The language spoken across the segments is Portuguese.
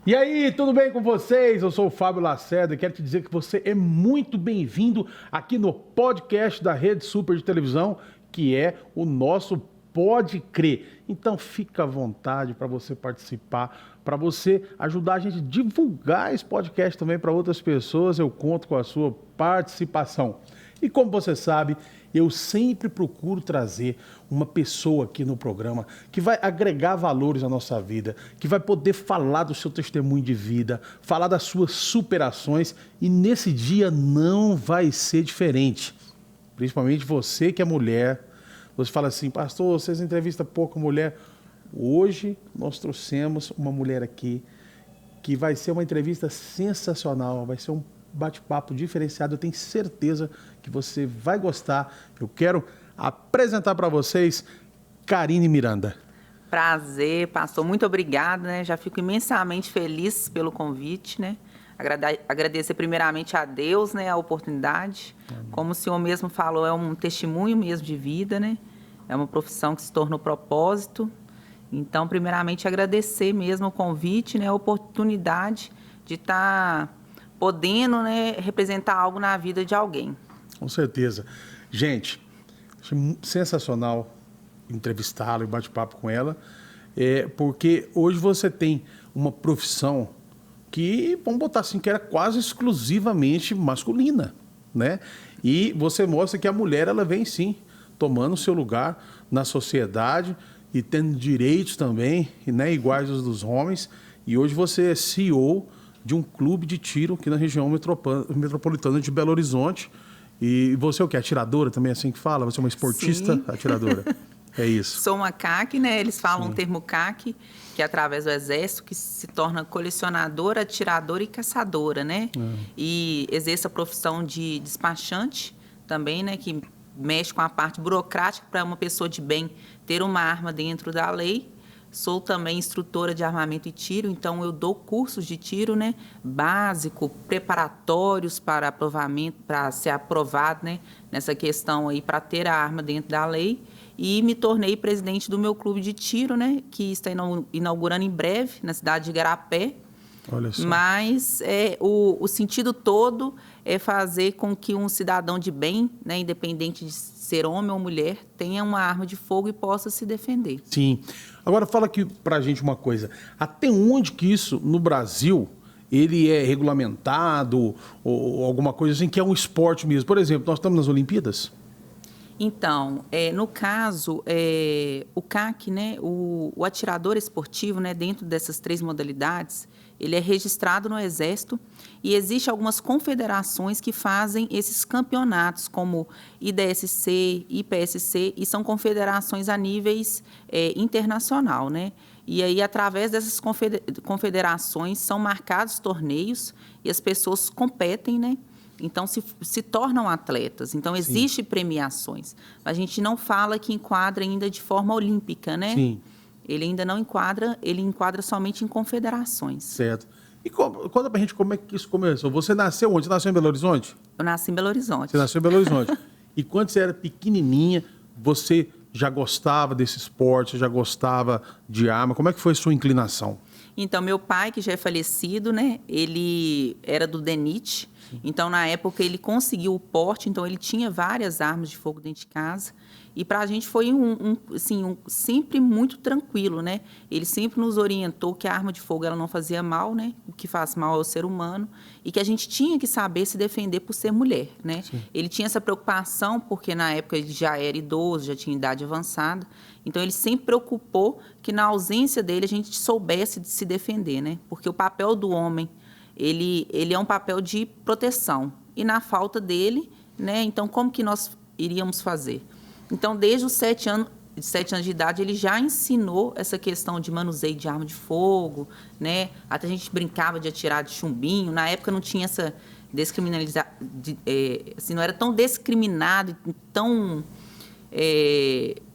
E aí, tudo bem com vocês? Eu sou o Fábio Lacerda e quero te dizer que você é muito bem-vindo aqui no podcast da Rede Super de Televisão, que é o nosso Pode Crer. Então fica à vontade para você participar, para você ajudar a gente a divulgar esse podcast também para outras pessoas. Eu conto com a sua participação. E como você sabe, eu sempre procuro trazer uma pessoa aqui no programa que vai agregar valores à nossa vida, que vai poder falar do seu testemunho de vida, falar das suas superações, e nesse dia não vai ser diferente. Principalmente você que é mulher, você fala assim, pastor, vocês entrevistam pouco mulher. Hoje nós trouxemos uma mulher aqui que vai ser uma entrevista sensacional, vai ser um bate-papo diferenciado, eu tenho certeza que você vai gostar. Eu quero apresentar para vocês Karine Miranda. Prazer, pastor, muito obrigada, né? Já fico imensamente feliz pelo convite, né? Agradecer primeiramente a Deus, né, a oportunidade. Amém. Como o senhor mesmo falou, é um testemunho mesmo de vida, né? É uma profissão que se tornou propósito. Então, primeiramente, agradecer mesmo o convite, né, a oportunidade de estar podendo, né, representar algo na vida de alguém. Com certeza. Gente, achei sensacional entrevistá-la e bate-papo com ela, porque hoje você tem uma profissão que, vamos botar assim, que era quase exclusivamente masculina, né? E você mostra que a mulher, ela vem sim, tomando o seu lugar na sociedade e tendo direitos também, né, iguais aos dos homens. E hoje você é CEO de um clube de tiro aqui na região metropolitana de Belo Horizonte. E você é o quê? Atiradora também, assim que fala? Você é uma esportista atiradora? É isso. Sou uma CAC, né? Eles falam o termo CAC, que é através do Exército, que se torna colecionadora, atiradora e caçadora, né? E exerço a profissão de despachante também, né? Que mexe com a parte burocrática para uma pessoa de bem ter uma arma dentro da lei. Sou também instrutora de armamento e tiro, então eu dou cursos de tiro, né, básico, preparatórios para aprovamento, para ser aprovado, né, nessa questão aí, para ter a arma dentro da lei. E me tornei presidente do meu clube de tiro, né, que está inaugurando em breve, na cidade de Igarapé. Olha só. Mas o sentido todo é fazer com que um cidadão de bem, né, independente de ser homem ou mulher, tenha uma arma de fogo e possa se defender. Sim. Agora fala aqui pra gente uma coisa. Até onde que isso, no Brasil, ele é regulamentado ou alguma coisa assim, que é um esporte mesmo? Por exemplo, nós estamos nas Olimpíadas? Então, no caso, o CAC, né, o atirador esportivo, né, dentro dessas 3 modalidades, ele é registrado no Exército e existem algumas confederações que fazem esses campeonatos, como IDSC, IPSC, e são confederações a níveis internacional, né? E aí, através dessas confederações, são marcados torneios e as pessoas competem, né? Então, se tornam atletas. Então, existem premiações. A gente não fala que enquadra ainda de forma olímpica, né? Sim. Ele ainda não enquadra, ele enquadra somente em confederações. Certo. E conta pra gente como é que isso começou. Você nasceu onde? Você nasceu em Belo Horizonte? Eu nasci em Belo Horizonte. Você nasceu em Belo Horizonte. E quando você era pequenininha, você já gostava desse esporte, já gostava de arma? Como é que foi a sua inclinação? Então, meu pai, que já é falecido, né? Ele era do DENIT. Então, na época, ele conseguiu o porte. Então, ele tinha várias armas de fogo dentro de casa. E para a gente foi sempre muito tranquilo, né? Ele sempre nos orientou que a arma de fogo ela não fazia mal, né? O que faz mal é o ser humano. E que a gente tinha que saber se defender por ser mulher, né? Sim. Ele tinha essa preocupação porque na época ele já era idoso, já tinha idade avançada. Então, ele sempre preocupou que na ausência dele a gente soubesse de se defender, né? Porque o papel do homem, ele é um papel de proteção. E na falta dele, né? Então, como que nós iríamos fazer? Então, desde os 7 anos de idade, ele já ensinou essa questão de manuseio de arma de fogo, né? Até a gente brincava de atirar de chumbinho. Na época não tinha essa descriminalização, assim, não era tão discriminado, tão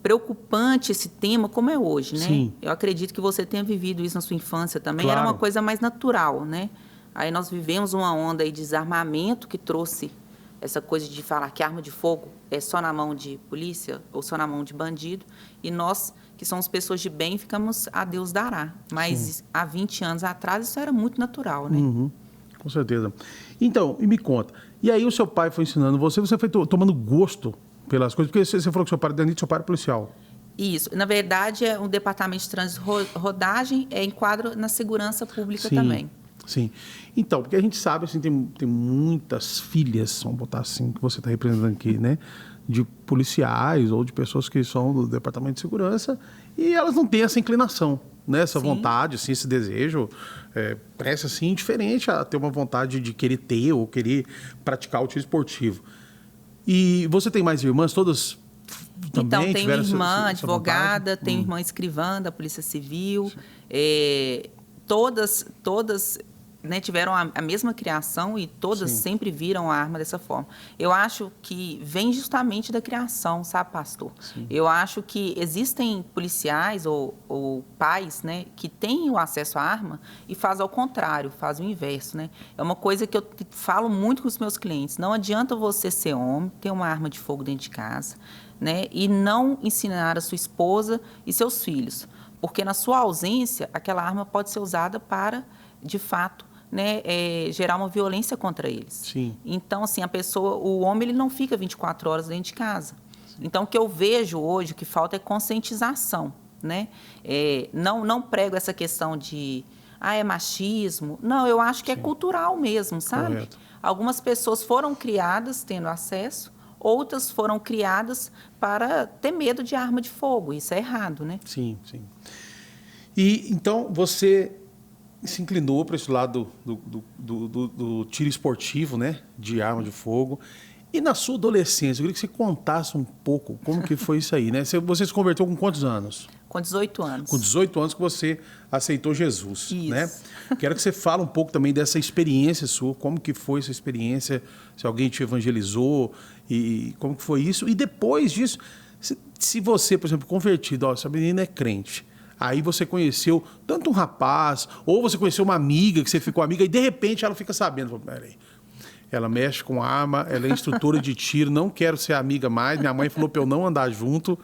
preocupante esse tema como é hoje, né? Sim. Eu acredito que você tenha vivido isso na sua infância também. Claro. Era uma coisa mais natural, né? Aí nós vivemos uma onda aí de desarmamento que trouxe essa coisa de falar que arma de fogo é só na mão de polícia ou só na mão de bandido, e nós, que somos pessoas de bem, ficamos a Deus dará. Mas Sim. há 20 anos atrás isso era muito natural, né? Uhum, com certeza. Então, e me conta, e aí o seu pai foi ensinando você foi tomando gosto pelas coisas, porque você falou que seu pai é DENIT, seu pai é policial. Isso. Na verdade, é um departamento de trânsito rodagem, enquadra na segurança pública Sim, também. sim. Então, porque a gente sabe, assim, tem muitas filhas, vamos botar assim, que você está representando aqui, né? De policiais ou de pessoas que são do departamento de segurança e elas não têm essa inclinação, né? Essa Sim. vontade, assim, esse desejo, parece assim diferente a ter uma vontade de querer ter ou querer praticar o tiro esportivo. E você tem mais irmãs, todas também Então, tem tiveram minha irmã essa advogada, vontade? tem minha irmã escrivã da Polícia Civil, todas né, tiveram a mesma criação e todas Sim. sempre viram a arma dessa forma. Eu acho que vem justamente da criação, sabe, pastor? Sim. Eu acho que existem policiais ou pais, né, que têm o acesso à arma e faz ao contrário, faz o inverso, né? É uma coisa que eu falo muito com os meus clientes. Não adianta você ser homem, ter uma arma de fogo dentro de casa, né, e não ensinar a sua esposa e seus filhos, porque na sua ausência aquela arma pode ser usada para, de fato, né, gerar uma violência contra eles. Sim. Então, assim, o homem, ele não fica 24 horas dentro de casa. Sim. Então, o que eu vejo hoje, o que falta é conscientização, né? Não prego essa questão de, é machismo. Não, eu acho que Sim. é cultural mesmo, sabe? Correto. Algumas pessoas foram criadas tendo acesso, outras foram criadas para ter medo de arma de fogo. Isso é errado, né? Sim, sim. E então você se inclinou para esse lado do tiro esportivo, né? De arma de fogo. E na sua adolescência, eu queria que você contasse um pouco como que foi isso aí, né? Você se converteu com quantos anos? Com 18 anos. Com 18 anos que você aceitou Jesus, Isso. né? Quero que você fale um pouco também dessa experiência sua, como que foi essa experiência, se alguém te evangelizou e como que foi isso. E depois disso, se você, por exemplo, convertido, essa menina é crente, aí você conheceu tanto um rapaz, ou você conheceu uma amiga, que você ficou amiga, e de repente ela fica sabendo, peraí, ela mexe com arma, ela é instrutora de tiro, não quero ser amiga mais, minha mãe falou para eu não andar junto,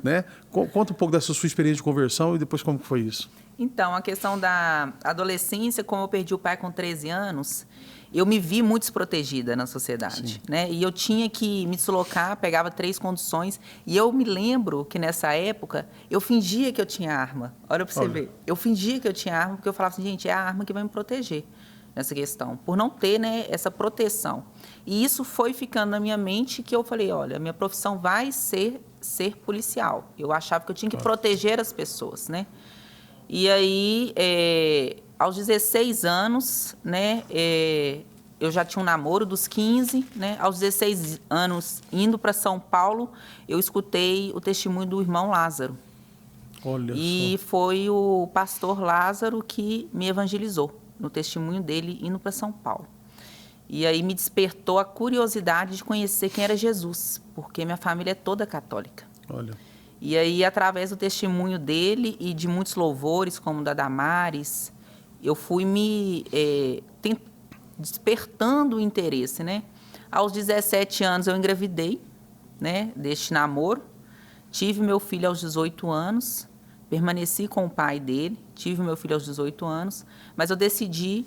né? Conta um pouco dessa sua experiência de conversão e depois como que foi isso. Então, a questão da adolescência, como eu perdi o pai com 13 anos, eu me vi muito desprotegida na sociedade, né? E eu tinha que me deslocar, pegava 3 conduções, e eu me lembro que nessa época eu fingia que eu tinha arma. Olha para você ver. Eu fingia que eu tinha arma porque eu falava assim, gente, é a arma que vai me proteger nessa questão, por não ter, né, essa proteção. E isso foi ficando na minha mente que eu falei, olha, minha profissão vai ser policial. Eu achava que eu tinha que proteger as pessoas, né? E aí, aos 16 anos, né, eu já tinha um namoro dos 15, né? Aos 16 anos, indo para São Paulo, eu escutei o testemunho do irmão Lázaro. Olha e só. foi o pastor Lázaro que me evangelizou, no testemunho dele indo para São Paulo. E aí me despertou a curiosidade de conhecer quem era Jesus, porque minha família é toda católica. Olha. E aí, através do testemunho dele e de muitos louvores, como o da Damares, eu fui me despertando o interesse, né? Aos 17 anos eu engravidei, né, deste namoro. Tive meu filho aos 18 anos, permaneci com o pai dele, tive meu filho aos 18 anos, mas eu decidi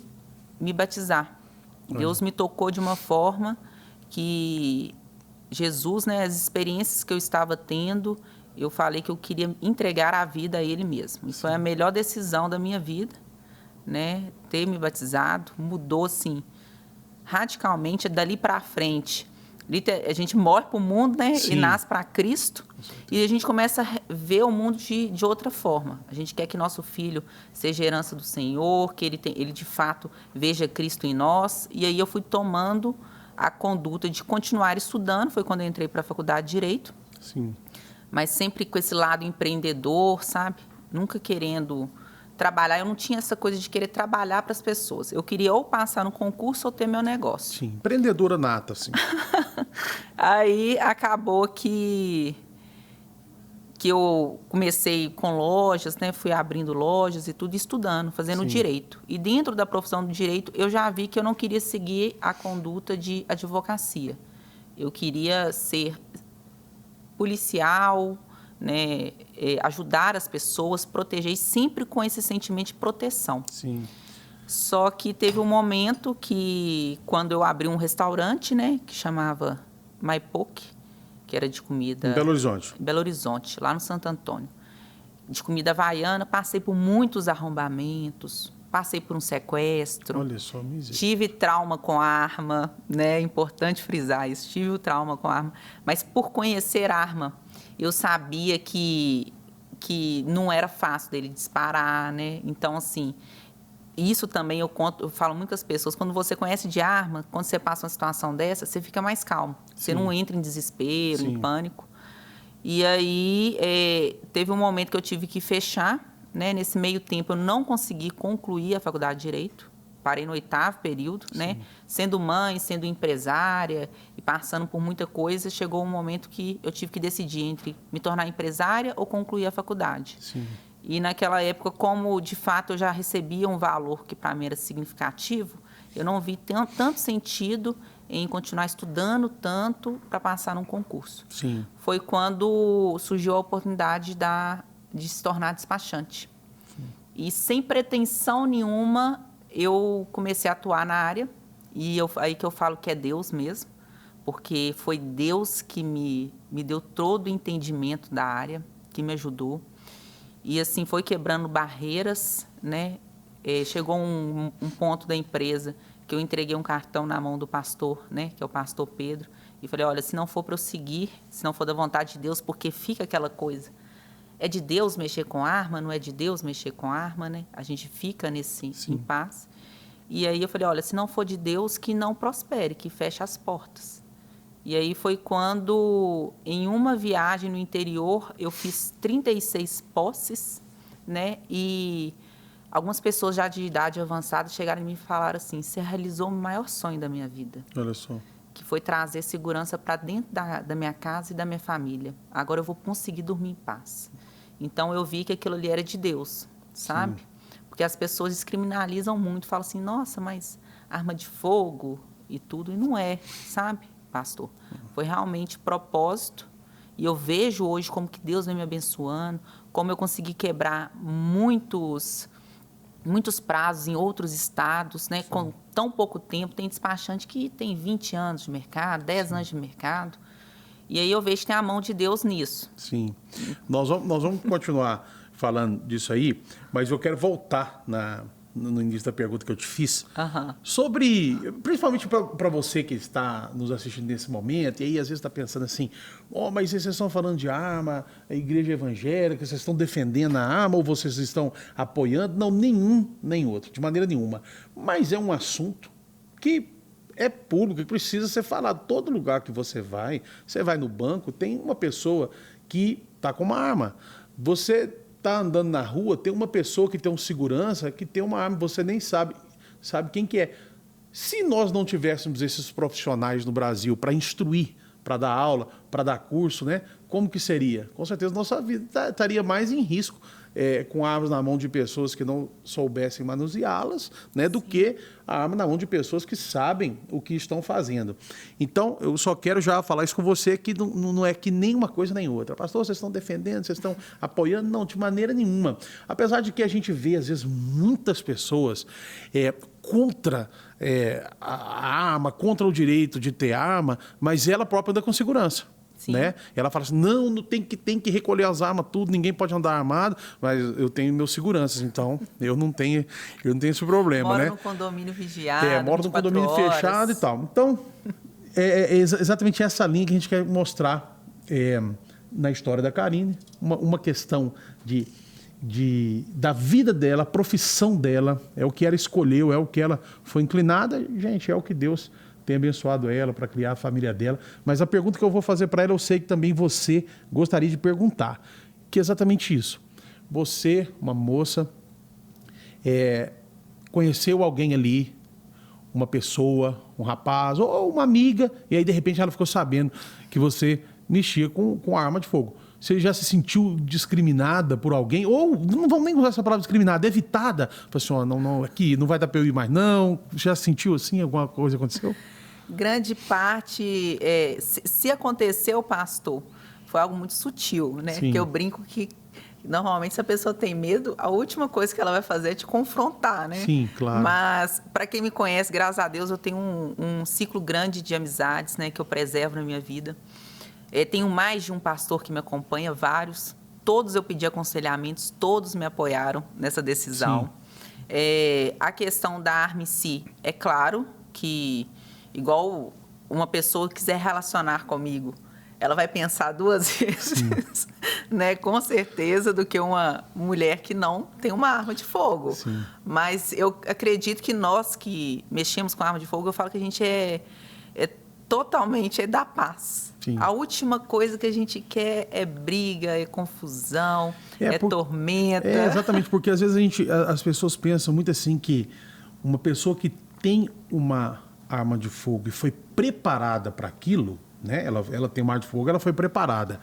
me batizar. Deus me tocou de uma forma que Jesus, né, as experiências que eu estava tendo, eu falei que eu queria entregar a vida a Ele mesmo. E foi a melhor decisão da minha vida, né, ter me batizado. Mudou, assim, radicalmente, dali para frente. A gente morre para o mundo, né, e nasce para Cristo, e a gente começa a ver o mundo de outra forma. A gente quer que nosso filho seja herança do Senhor, que ele de fato veja Cristo em nós. E aí eu fui tomando a conduta de continuar estudando. Foi quando eu entrei para a faculdade de Direito. Sim. Mas sempre com esse lado empreendedor, sabe? Nunca querendo trabalhar. Eu não tinha essa coisa de querer trabalhar para as pessoas. Eu queria ou passar no concurso ou ter meu negócio. Sim, empreendedora nata, sim. Aí acabou que eu comecei com lojas, né? Fui abrindo lojas e tudo, estudando, fazendo direito. E dentro da profissão do direito, eu já vi que eu não queria seguir a conduta de advocacia. Eu queria ser policial, né, ajudar as pessoas, proteger, sempre com esse sentimento de proteção. Sim. Só que teve um momento que, quando eu abri um restaurante, né, que chamava Maipoque, que era de comida... Em Belo Horizonte. Em Belo Horizonte, lá no Santo Antônio. De comida havaiana, passei por muitos arrombamentos, passei por um sequestro. Olha só, miséria. Tive trauma com arma, né? É importante frisar isso. Tive o trauma com arma. Mas por conhecer arma, eu sabia que não era fácil dele disparar, né? Então, assim, isso também eu falo muitas pessoas, quando você conhece de arma, quando você passa uma situação dessa, você fica mais calmo. Você não entra em desespero, em pânico. E aí, teve um momento que eu tive que fechar, né? Nesse meio tempo, eu não consegui concluir a faculdade de Direito. Parei no 8º período, né? Sendo mãe, sendo empresária e passando por muita coisa, chegou um momento que eu tive que decidir entre me tornar empresária ou concluir a faculdade. Sim. E naquela época, como de fato eu já recebia um valor que para mim era significativo, eu não vi tanto sentido em continuar estudando tanto para passar num concurso. Sim. Foi quando surgiu a oportunidade de se tornar despachante. Sim. E sem pretensão nenhuma, eu comecei a atuar na área. E aí que eu falo que é Deus mesmo, porque foi Deus que me deu todo o entendimento da área, que me ajudou. E assim, foi quebrando barreiras, né? Chegou um ponto da empresa que eu entreguei um cartão na mão do pastor, né? Que é o pastor Pedro. E falei, olha, se não for para eu seguir, se não for da vontade de Deus, porque fica aquela coisa. É de Deus mexer com arma, não é de Deus mexer com arma, né? A gente fica nesse impasse. E aí eu falei, olha, se não for de Deus, que não prospere, que feche as portas. E aí foi quando, em uma viagem no interior, eu fiz 36 posses, né? E algumas pessoas já de idade avançada chegaram e me falaram assim, você realizou o maior sonho da minha vida. Olha só. Que foi trazer segurança para dentro da minha casa e da minha família. Agora eu vou conseguir dormir em paz. Então eu vi que aquilo ali era de Deus, sabe? Sim. Porque as pessoas descriminalizam muito, falam assim, nossa, mas arma de fogo e tudo, e não é, sabe, pastor? Foi realmente propósito, e eu vejo hoje como que Deus vem me abençoando, como eu consegui quebrar muitos prazos em outros estados, né? Com tão pouco tempo. Tem despachante que tem 20 anos de mercado, 10 anos de mercado, e aí eu vejo que tem a mão de Deus nisso. Sim. Nós vamos continuar falando disso aí, mas eu quero voltar no início da pergunta que eu te fiz, sobre, principalmente para você que está nos assistindo nesse momento, e aí às vezes está pensando assim, mas vocês estão falando de arma, a igreja evangélica, vocês estão defendendo a arma ou vocês estão apoiando? Não, nenhum, nem outro, de maneira nenhuma. Mas é um assunto que é público, que precisa ser falado. Todo lugar que você vai no banco, tem uma pessoa que está com uma arma. Você está andando na rua, tem uma pessoa que tem um segurança, que tem uma arma, você nem sabe quem que é. Se nós não tivéssemos esses profissionais no Brasil para instruir, para dar aula, para dar curso, né? Como que seria? Com certeza nossa vida estaria mais em risco com armas na mão de pessoas que não soubessem manuseá-las, né? Do que a arma na mão de pessoas que sabem o que estão fazendo. Então, eu só quero já falar isso com você, que não é que nem uma coisa nem outra. Pastor, vocês estão defendendo, vocês estão apoiando? Não, de maneira nenhuma. Apesar de que a gente vê, às vezes, muitas pessoas contra a arma, contra o direito de ter arma, mas ela própria anda com segurança. Né? Ela fala assim, não tem que recolher as armas, tudo, ninguém pode andar armado, mas eu tenho meus seguranças, então eu não tenho esse problema. Moro né? num condomínio vigiado, moro num condomínio horas. Fechado e tal. Então, é exatamente essa linha que a gente quer mostrar na história da Karine, uma questão da vida dela, a profissão dela, é o que ela escolheu, é o que ela foi inclinada, gente, é o que Deus tem abençoado ela para criar a família dela. Mas a pergunta que eu vou fazer para ela, eu sei que também você gostaria de perguntar, que é exatamente isso. Você, uma moça, conheceu alguém ali, uma pessoa, um rapaz ou uma amiga, e aí de repente ela ficou sabendo que você mexia com arma de fogo. Você já se sentiu discriminada por alguém? Ou, não vamos nem usar essa palavra discriminada, evitada? Falei assim, não, aqui não vai dar para eu ir mais não. Já sentiu assim, alguma coisa aconteceu? grande parte, se aconteceu, pastor, foi algo muito sutil, né? Sim. Porque eu brinco que, normalmente, se a pessoa tem medo, a última coisa que ela vai fazer é te confrontar, né? Sim, claro. Mas, para quem me conhece, graças a Deus, eu tenho um ciclo grande de amizades, né? Que eu preservo na minha vida. Tenho mais de um pastor que me acompanha, vários. Todos eu pedi aconselhamentos, todos me apoiaram nessa decisão. A questão da arma em si, é claro que, igual uma pessoa quiser relacionar comigo, ela vai pensar 2 vezes, né, com certeza, do que uma mulher que não tem uma arma de fogo. Sim. Mas eu acredito que nós que mexemos com arma de fogo, eu falo que a gente é totalmente da paz. Sim. A última coisa que a gente quer é briga, é confusão, tormenta. Exatamente, porque às vezes as pessoas pensam muito assim que uma pessoa que tem uma arma de fogo e foi preparada para aquilo, né? Ela tem uma arma de fogo, ela foi preparada.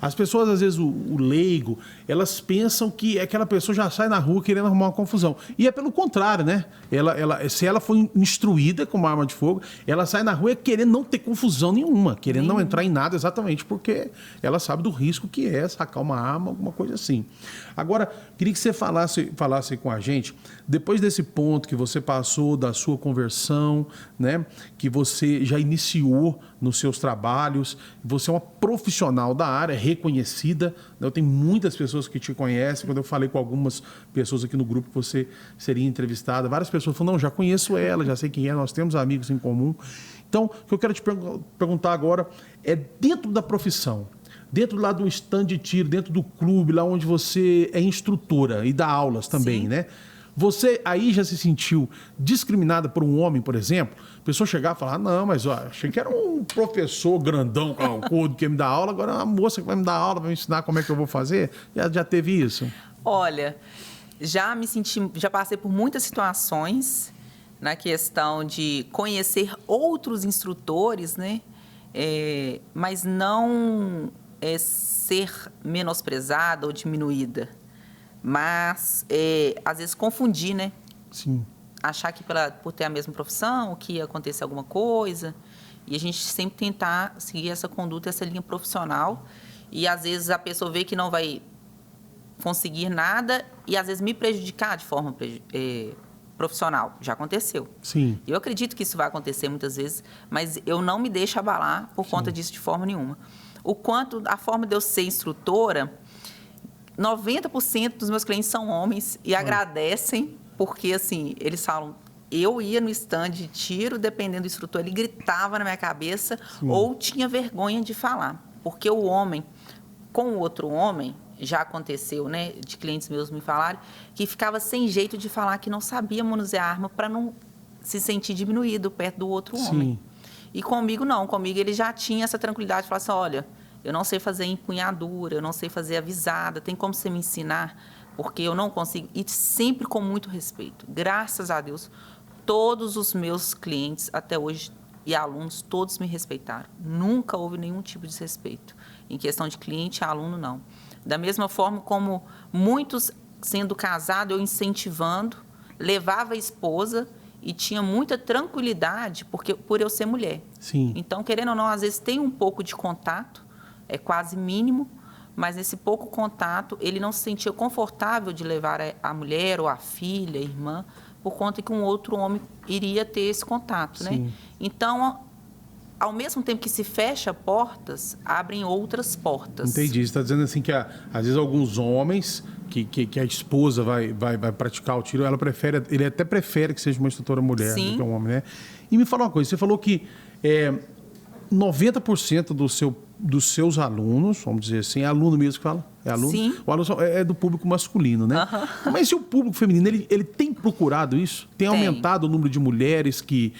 As pessoas, às vezes, o leigo, elas pensam que aquela pessoa já sai na rua querendo arrumar uma confusão. E é pelo contrário, né? Se ela for instruída com uma arma de fogo, ela sai na rua querendo não ter confusão nenhuma, querendo não entrar em nada, exatamente porque ela sabe do risco que é sacar uma arma, alguma coisa assim. Agora, queria que você falasse com a gente, depois desse ponto que você passou da sua conversão, né? Que você já iniciou nos seus trabalhos, você é uma profissional da área, reconhecida. Eu tenho muitas pessoas que te conhecem. Quando eu falei com algumas pessoas aqui no grupo que você seria entrevistada, várias pessoas falaram, não, já conheço ela, já sei quem é, nós temos amigos em comum. Então, o que eu quero te perguntar agora é, dentro da profissão, dentro lá do stand de tiro, dentro do clube, lá onde você é instrutora e dá aulas também, Sim. né? Você aí já se sentiu discriminada por um homem, por exemplo? A pessoa chegar e falar, não, mas ó, achei que era um professor grandão, carrancudo, que ia me dar aula, agora é uma moça que vai me dar aula, vai me ensinar como é que eu vou fazer? Já teve isso? Olha, já passei por muitas situações na questão de conhecer outros instrutores, né? Mas não ser menosprezada ou diminuída. Mas, às vezes, confundir, né? Sim. Achar que por ter a mesma profissão, que ia acontecer alguma coisa. E a gente sempre tentar seguir essa conduta, essa linha profissional. E, às vezes, a pessoa vê que não vai conseguir nada e, às vezes, me prejudicar de forma profissional. Já aconteceu. Sim. Eu acredito que isso vai acontecer muitas vezes, mas eu não me deixo abalar por conta disso de forma nenhuma. A forma de eu ser instrutora... 90% dos meus clientes são homens e agradecem, porque, assim, eles falam, eu ia no stand de tiro, dependendo do instrutor, ele gritava na minha cabeça ou tinha vergonha de falar. Porque o homem, com o outro homem, já aconteceu, né, de clientes meus me falarem, que ficava sem jeito de falar que não sabia manusear arma para não se sentir diminuído perto do outro homem. E comigo não, comigo ele já tinha essa tranquilidade de falar assim, olha... Eu não sei fazer empunhadura, eu não sei fazer avisada, tem como você me ensinar? Porque eu não consigo. E sempre com muito respeito. Graças a Deus, todos os meus clientes até hoje e alunos, todos me respeitaram. Nunca houve nenhum tipo de desrespeito. Em questão de cliente e aluno, não. Da mesma forma como muitos, sendo casados, eu incentivando, levava a esposa e tinha muita tranquilidade por eu ser mulher. Sim. Então, querendo ou não, às vezes tem um pouco de contato, é quase mínimo, mas nesse pouco contato, ele não se sentia confortável de levar a mulher ou a filha, a irmã, por conta que um outro homem iria ter esse contato, né? Então, ao mesmo tempo que se fecha portas, abrem outras portas. Entendi. Você está dizendo assim que, às vezes, alguns homens que a esposa vai praticar o tiro, ele até prefere que seja uma instrutora mulher do que um homem, né? E me fala uma coisa, você falou que 90% dos seus alunos, vamos dizer assim, é aluno mesmo que fala? É aluno? Sim. O aluno é do público masculino, né? Mas e o público feminino, ele tem procurado isso? Tem aumentado o número de mulheres que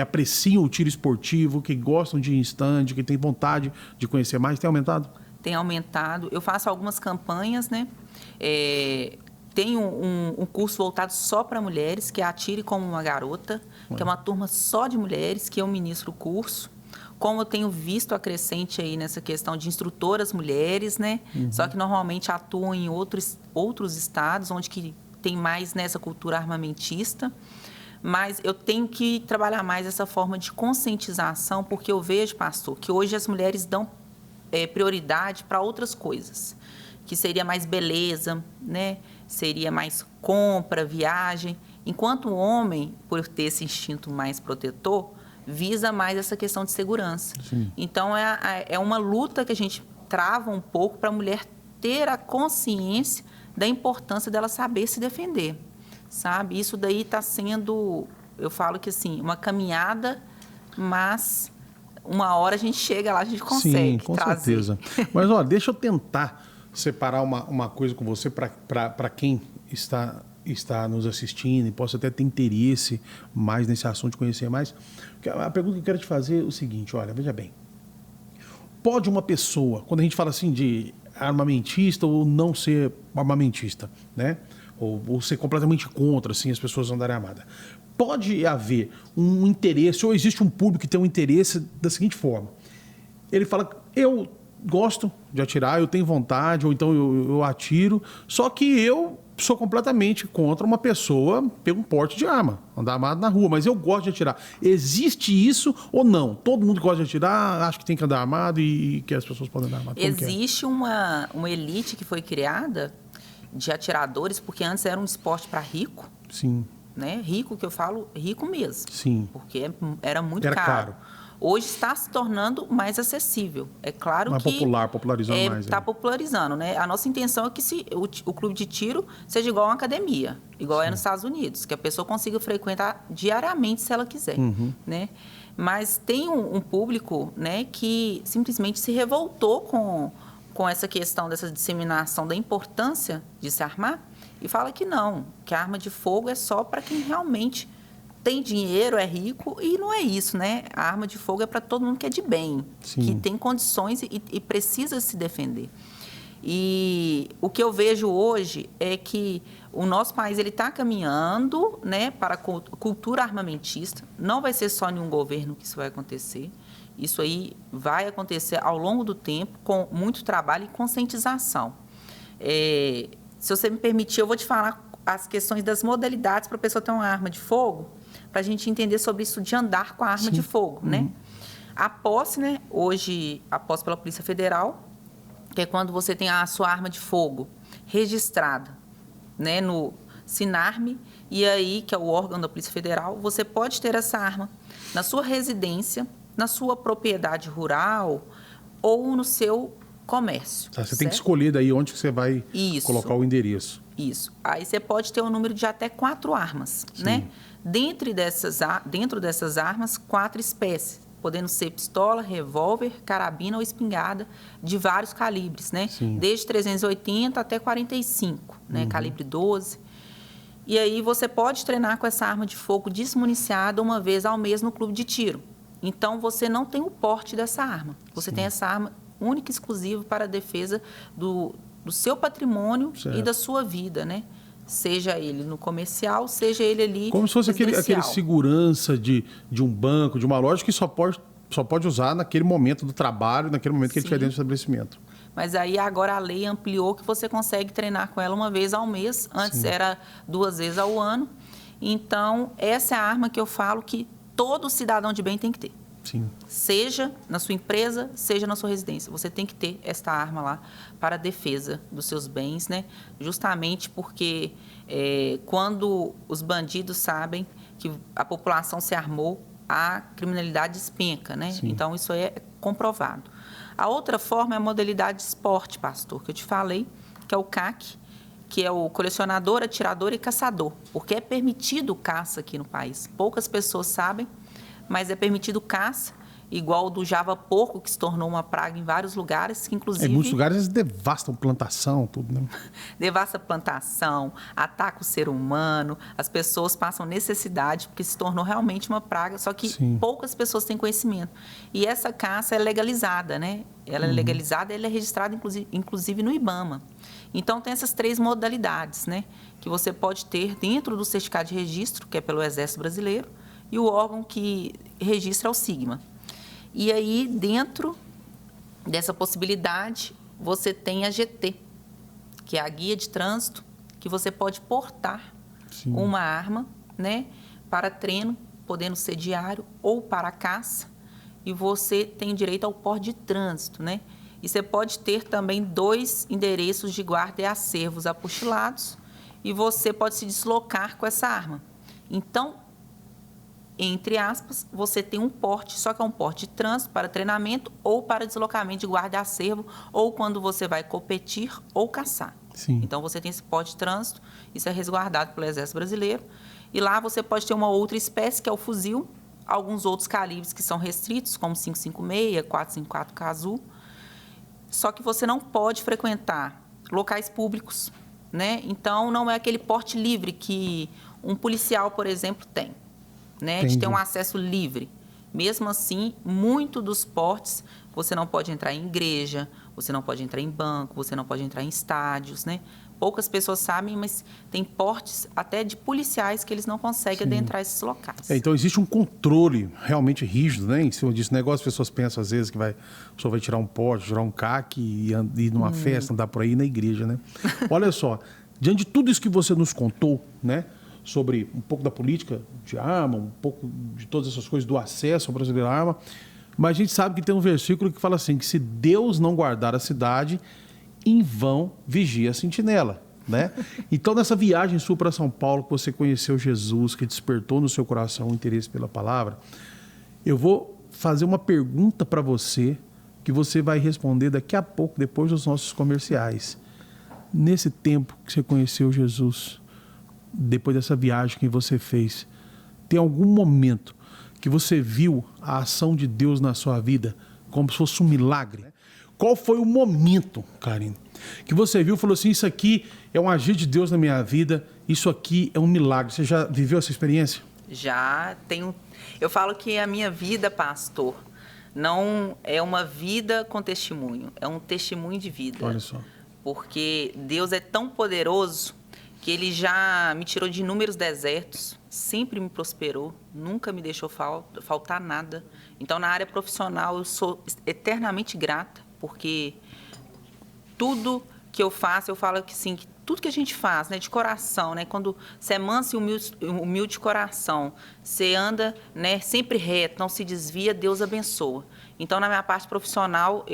apreciam o tiro esportivo, que gostam de ir em stand, que têm vontade de conhecer mais? Tem aumentado? Tem aumentado. Eu faço algumas campanhas, né? Tem um curso voltado só para mulheres, que é Atire Como Uma Garota, que é uma turma só de mulheres, que eu ministro o curso. Como eu tenho visto a crescente aí nessa questão de instrutoras mulheres, né? Só que normalmente atuam em outros estados, onde que tem mais nessa cultura armamentista. Mas eu tenho que trabalhar mais essa forma de conscientização, porque eu vejo, pastor, que hoje as mulheres dão prioridade para outras coisas, que seria mais beleza, né? Seria mais compra, viagem, enquanto o homem, por ter esse instinto mais protetor, visa mais essa questão de segurança. Sim. Então, é uma luta que a gente trava um pouco para a mulher ter a consciência da importância dela saber se defender, sabe? Isso daí está sendo, eu falo que assim, uma caminhada, mas uma hora a gente chega lá, a gente consegue. Sim, com trazer. certeza. Mas, ó, deixa eu tentar separar uma coisa com você para quem está nos assistindo e possa até ter interesse mais nesse assunto, conhecer mais. A pergunta que eu quero te fazer é o seguinte, olha, veja bem. Pode uma pessoa, quando a gente fala assim de armamentista ou não ser armamentista, né? Ou ser completamente contra, assim, as pessoas andarem armadas. Pode haver um interesse, ou existe um público que tem um interesse da seguinte forma. Ele fala, eu gosto de atirar, eu tenho vontade, ou então eu atiro, só que eu sou completamente contra uma pessoa ter um porte de arma, andar armado na rua, mas eu gosto de atirar. Existe isso ou não? Todo mundo que gosta de atirar acha que tem que andar armado e que as pessoas podem andar armado. Existe uma elite que foi criada de atiradores, porque antes era um esporte para rico. Sim. Né? Rico, que eu falo, rico mesmo. Sim. Porque era muito Era caro. Hoje está se tornando mais acessível. É claro mais que... popularizando mais. Está popularizando, né? A nossa intenção é que o clube de tiro seja igual a uma academia, igual é nos Estados Unidos, que a pessoa consiga frequentar diariamente se ela quiser, né? Mas tem um público, né, que simplesmente se revoltou com essa questão dessa disseminação da importância de se armar e fala que não, que a arma de fogo é só para quem realmente tem dinheiro, é rico, e não é isso, né? A arma de fogo é para todo mundo que é de bem, Sim. que tem condições e precisa se defender. E o que eu vejo hoje é que o nosso país está caminhando, né, para a cultura armamentista. Não vai ser só em um governo que isso vai acontecer. Isso aí vai acontecer ao longo do tempo, com muito trabalho e conscientização. Se você me permitir, eu vou te falar as questões das modalidades para a pessoa ter uma arma de fogo, para a gente entender sobre isso de andar com a arma de fogo, né? A posse, né? Hoje, a posse pela Polícia Federal, que é quando você tem a sua arma de fogo registrada, né, no Sinarme, e aí, que é o órgão da Polícia Federal, você pode ter essa arma na sua residência, na sua propriedade rural ou no seu comércio. Tá, você tem que escolher daí onde que você vai colocar o endereço. Isso. Aí você pode ter um número de até 4 armas, né? Dentro dessas armas, 4 espécies, podendo ser pistola, revólver, carabina ou espingarda de vários calibres, né? Sim. Desde 380 até 45, né? Calibre 12. E aí você pode treinar com essa arma de fogo desmuniciada uma vez ao mês no clube de tiro. Então, você não tem o porte dessa arma. Você tem essa arma única e exclusiva para a defesa do seu patrimônio e da sua vida, né? Seja ele no comercial, seja ele ali como se fosse aquele segurança de um banco, de uma loja, que só pode usar naquele momento do trabalho, naquele momento que ele estiver dentro do estabelecimento. Mas aí agora a lei ampliou que você consegue treinar com ela uma vez ao mês. Antes era 2 vezes ao ano. Então, essa é a arma que eu falo que todo cidadão de bem tem que ter. Sim. Seja na sua empresa, seja na sua residência. Você tem que ter esta arma lá para a defesa dos seus bens, né? Justamente porque quando os bandidos sabem que a população se armou, a criminalidade despenca, né? Sim. Então, isso é comprovado. A outra forma é a modalidade de esporte, pastor, que eu te falei, que é o CAC, que é o colecionador, atirador e caçador, porque é permitido caça aqui no país. Poucas pessoas sabem, mas é permitido caça, igual o do java-porco, que se tornou uma praga em vários lugares, que inclusive... Em muitos lugares eles devastam plantação, tudo, né? Devasta plantação, ataca o ser humano, as pessoas passam necessidade, porque se tornou realmente uma praga, só que poucas pessoas têm conhecimento. E essa caça é legalizada, né? Ela é legalizada, ela é registrada, inclusive no IBAMA. Então, tem essas 3 modalidades, né? Que você pode ter dentro do certificado de registro, que é pelo Exército Brasileiro, e o órgão que registra é o SIGMA. E aí, dentro dessa possibilidade, você tem a GT, que é a guia de trânsito, que você pode portar uma arma, né, para treino, podendo ser diário ou para caça, e você tem direito ao porte de trânsito, né? E você pode ter também 2 endereços de guarda e acervos apostilados, e você pode se deslocar com essa arma. Então, entre aspas, você tem um porte, só que é um porte de trânsito para treinamento ou para deslocamento de guarda e acervo, ou quando você vai competir ou caçar. Sim. Então, você tem esse porte de trânsito, isso é resguardado pelo Exército Brasileiro, e lá você pode ter uma outra espécie, que é o fuzil, alguns outros calibres que são restritos, como 5.56, 4.54 Cazoo, só que você não pode frequentar locais públicos, né? Então, não é aquele porte livre que um policial, por exemplo, tem, né? De ter um acesso livre. Mesmo assim, muito dos portes, você não pode entrar em igreja, você não pode entrar em banco, você não pode entrar em estádios, né? Poucas pessoas sabem, mas tem portes até de policiais que eles não conseguem adentrar esses locais. Então, existe um controle realmente rígido, né? Em cima disso. Negócio, as pessoas pensam, às vezes, que a pessoa vai tirar um porte, tirar um CAC e ir numa festa, andar por aí na igreja, né? Olha só, diante de tudo isso que você nos contou, né? Sobre um pouco da política de arma, um pouco de todas essas coisas, do acesso ao brasileiro à arma, mas a gente sabe que tem um versículo que fala assim, que se Deus não guardar a cidade, em vão vigia a sentinela, né? Então, nessa viagem sua para São Paulo, que você conheceu Jesus, que despertou no seu coração o interesse pela palavra, eu vou fazer uma pergunta para você, que você vai responder daqui a pouco, depois dos nossos comerciais. Nesse tempo que você conheceu Jesus, depois dessa viagem que você fez, tem algum momento que você viu a ação de Deus na sua vida como se fosse um milagre? Qual foi o momento, Karine, que você viu e falou assim, isso aqui é um agir de Deus na minha vida, isso aqui é um milagre? Você já viveu essa experiência? Já tenho. Eu falo que a minha vida, pastor, não é uma vida com testemunho, é um testemunho de vida. Olha só. Porque Deus é tão poderoso que Ele já me tirou de inúmeros desertos, sempre me prosperou, nunca me deixou faltar nada. Então, na área profissional, eu sou eternamente grata, porque tudo que eu faço, eu falo que sim, que tudo que a gente faz, né, de coração, né, quando você é manso e humilde de coração, você anda, né, sempre reto, não se desvia, Deus abençoa. Então, na minha parte profissional,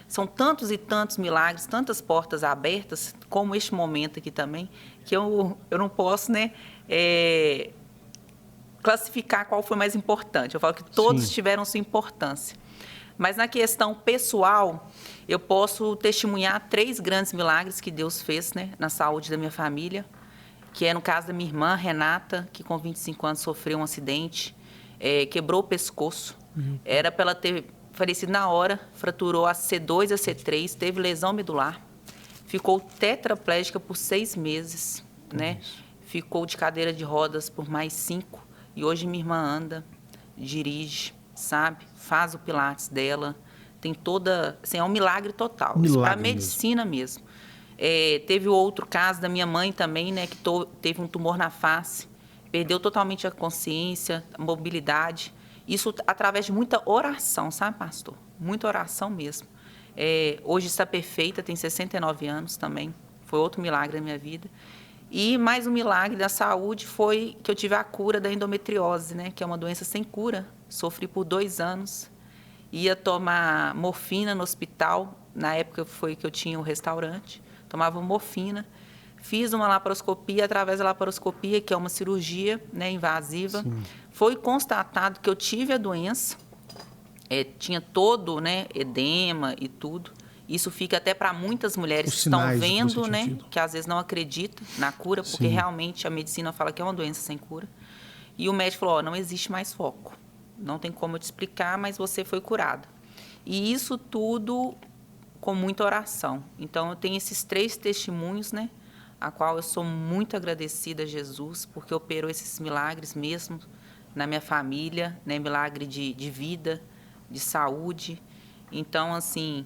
são tantos e tantos milagres, tantas portas abertas, como este momento aqui também, que eu não posso, né, classificar qual foi mais importante. Eu falo que todos tiveram sua importância. Mas na questão pessoal, eu posso testemunhar 3 grandes milagres que Deus fez, né, na saúde da minha família, que é no caso da minha irmã, Renata, que com 25 anos sofreu um acidente, quebrou o pescoço. Era para ela ter falecido na hora, fraturou a C2 e a C3, teve lesão medular, ficou tetraplégica por 6 meses, né? Ficou de cadeira de rodas por mais 5, e hoje minha irmã anda, dirige, sabe? Faz o pilates dela, tem toda... Assim, é um milagre total. Isso para a medicina mesmo. Teve outro caso da minha mãe também, né? Que teve um tumor na face, perdeu totalmente a consciência, a mobilidade. Isso através de muita oração, sabe, pastor? Muita oração mesmo. Hoje está perfeita, tem 69 anos também. Foi outro milagre da minha vida. E mais um milagre da saúde foi que eu tive a cura da endometriose, né? Que é uma doença sem cura. Sofri por 2 anos. Ia tomar morfina no hospital. Na época foi que eu tinha um restaurante. Tomava morfina. Fiz uma laparoscopia. Através da laparoscopia, que é uma cirurgia, né, invasiva, foi constatado que eu tive a doença. Tinha todo, né, edema e tudo. Isso fica até para muitas mulheres que estão vendo, né, que às vezes não acreditam na cura, porque realmente a medicina fala que é uma doença sem cura. E o médico falou, não existe mais foco. Não tem como eu te explicar, mas você foi curada. E isso tudo com muita oração. Então, eu tenho esses 3 testemunhos, né, a qual eu sou muito agradecida a Jesus, porque operou esses milagres mesmo na minha família, né, milagre de vida, de saúde. Então, assim,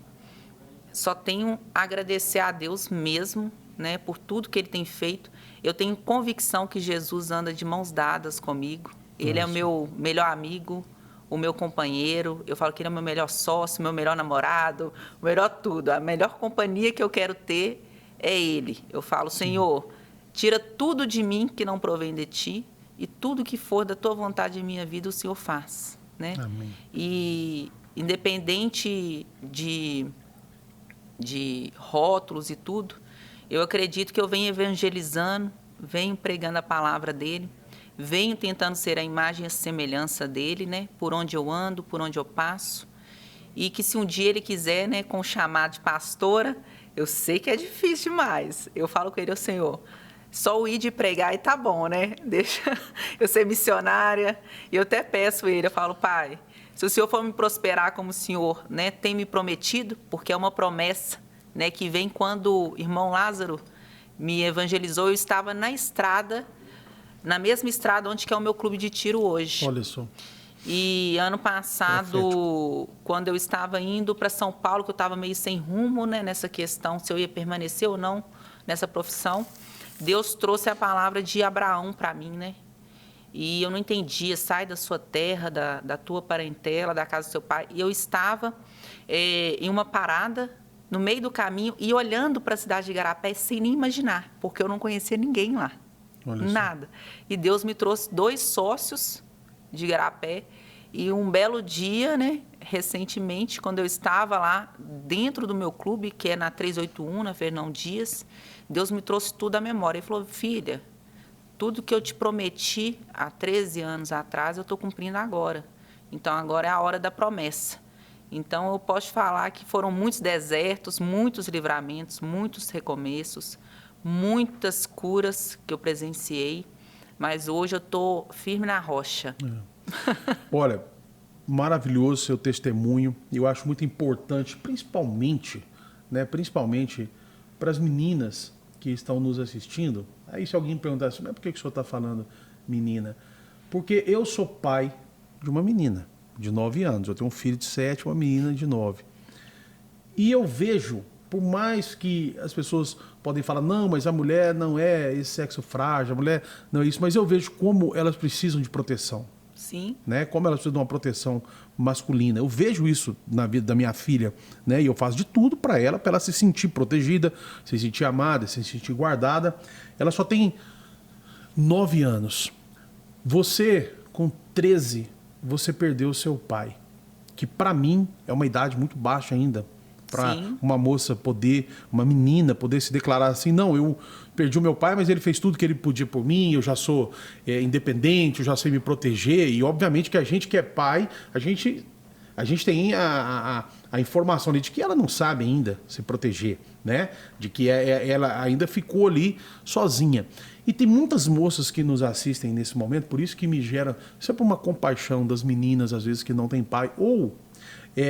só tenho a agradecer a Deus mesmo, né, por tudo que Ele tem feito. Eu tenho convicção que Jesus anda de mãos dadas comigo. Ele é o meu melhor amigo, o meu companheiro. Eu falo que Ele é o meu melhor sócio, meu melhor namorado, o melhor tudo. A melhor companhia que eu quero ter é Ele. Eu falo, Senhor, tira tudo de mim que não provém de Ti e tudo que for da tua vontade em minha vida, o Senhor faz, né? Amém. E independente de rótulos e tudo, eu acredito que eu venho evangelizando, venho pregando a palavra dele, venho tentando ser a imagem e a semelhança dele, né? Por onde eu ando, por onde eu passo. E que se um dia ele quiser, né, com o chamado de pastora, eu sei que é difícil demais. Eu falo com ele, Senhor, só o ir de pregar e tá bom, né? Deixa eu ser missionária. E eu até peço ele, eu falo, Pai, se o Senhor for me prosperar como o Senhor, né, tem me prometido, porque é uma promessa, né, que vem quando o irmão Lázaro me evangelizou, eu estava na estrada, na mesma estrada onde que é o meu clube de tiro hoje. Olha só. E ano passado, Profético. quando eu estava indo para São Paulo, que eu estava meio sem rumo, né, nessa questão, se eu ia permanecer ou não nessa profissão, Deus trouxe a palavra de Abraão para mim, né? E eu não entendia, sai da sua terra, da tua parentela, da casa do seu pai. E eu estava em uma parada, no meio do caminho, e olhando para a cidade de Igarapé sem nem imaginar, porque eu não conhecia ninguém lá. Olha só. Nada. E Deus me trouxe 2 sócios de Igarapé. E um belo dia, né, recentemente, quando eu estava lá dentro do meu clube, que é na 381, na Fernão Dias, Deus me trouxe tudo à memória. Ele falou, filha, tudo que eu te prometi há 13 anos atrás, eu estou cumprindo agora. Então, agora é a hora da promessa. Então, eu posso falar que foram muitos desertos, muitos livramentos, muitos recomeços, muitas curas que eu presenciei, mas hoje eu estou firme na rocha. Olha, maravilhoso seu testemunho. Eu acho muito importante, principalmente para as meninas que estão nos assistindo. Aí se alguém perguntar assim, mas por que o senhor está falando menina? Porque eu sou pai de uma menina de 9 anos. Eu tenho um filho de 7, uma menina de 9. E eu vejo, por mais que as pessoas podem falar, não, mas a mulher não é esse sexo frágil, a mulher não é isso, mas eu vejo como elas precisam de proteção. Sim. Né? Como elas precisam de uma proteção masculina. Eu vejo isso na vida da minha filha, né? E eu faço de tudo para ela se sentir protegida, se sentir amada, se sentir guardada. Ela só tem 9 anos. Você, com 13, você perdeu seu pai, que para mim é uma idade muito baixa ainda. Para uma moça poder, uma menina poder se declarar assim, não, eu perdi o meu pai, mas ele fez tudo que ele podia por mim, eu já sou independente, eu já sei me proteger. E obviamente que a gente que é pai, a gente tem a informação ali de que ela não sabe ainda se proteger, né? De que ela ainda ficou ali sozinha. E tem muitas moças que nos assistem nesse momento, por isso que me gera sempre uma compaixão das meninas, às vezes, que não têm pai, ou